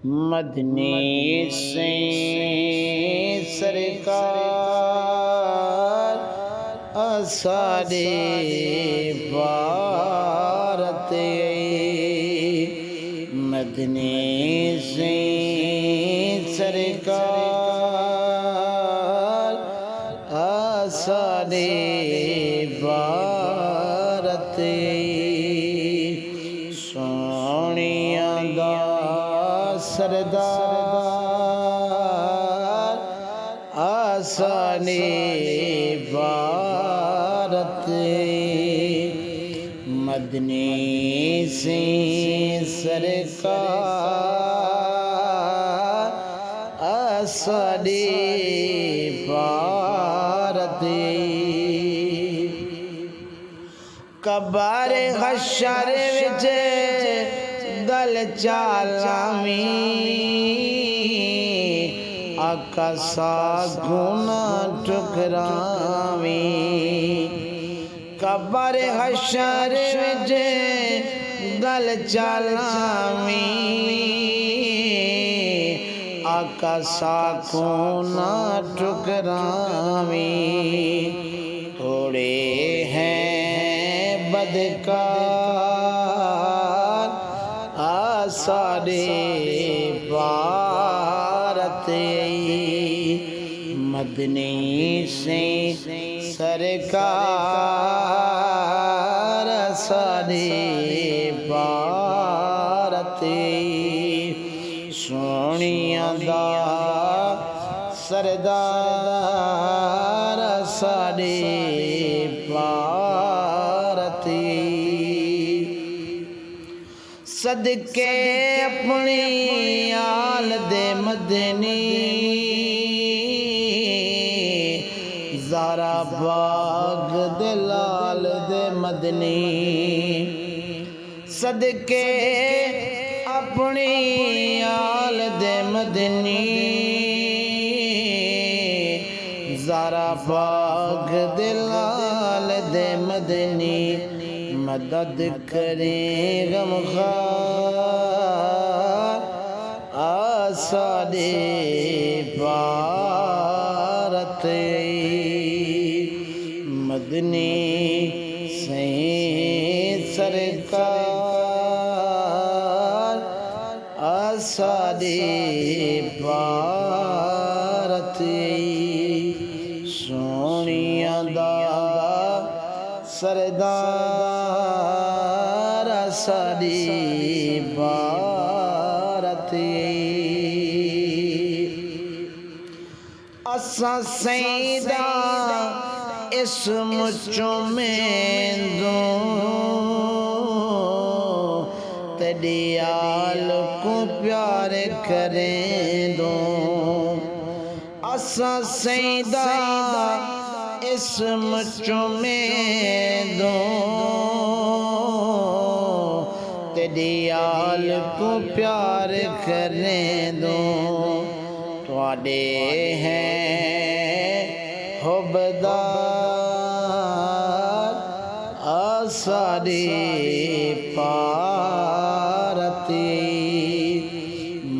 मदनी से सरकार असारे भारत मदनी से सरकार असारे भारत सोनिया दा सरदार आसाने भारत मदनी से सरकार आसाने भारत कब्र हशर विच दल चालामी आका सागुना ठुकरावी कब्र हशर विच दल चालामी आका सागुना ठुकरावी थोड़े हैं बदकार आसारे भारत मदनी से सरकार आसारे भारत सोनिया दा सरदार आसारे भारत सदके अपनी आल दे मदनी ज़ारा बाग दे लाल दे मदनी सदके अपनी आल दे मदनी ज़ारा बाग दे लाल दे मदनी मदद करें गमखार आसारे भारत मदनी से सरकार आसारे भारत सोनिया दा सरदार आसारे भारत असा सैदा इस मुचो में दो तेरी आल को प्यार करें दो असा सैदा इस मुचो में दो तेरी आल को प्यार करें दो तुआडे हैं हुबदार आसारे भारत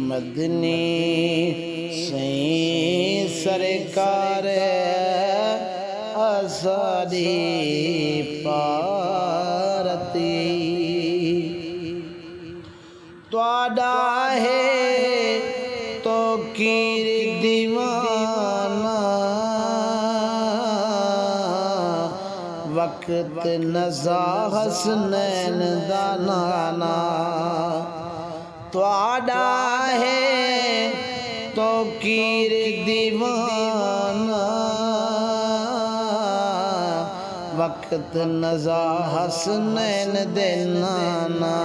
मदनी से सरकार आसारे भारत तुआडा है तो कीर दीवाना वक्त नज़ा हसनैन दा नाना तुआडा है तो कीर दीवाना वक्त नज़ा हसनैन दे नाना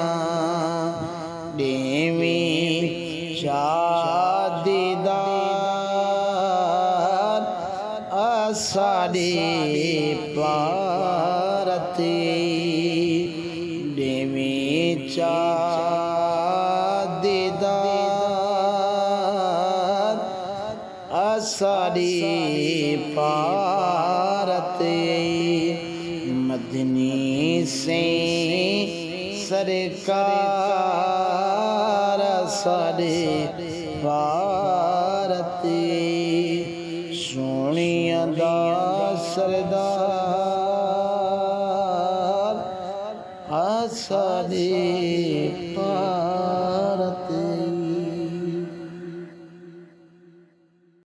देवी शादीदार आसारे भारत देवी शादीदार आसारे भारत मदनी से सरकार ਸਾਡੇ ਭਾਰਤੀ ਸੋਹਣੀਆਂ ਦਾ ਸਰਦਾਰ ਆ ਸਾਡੇ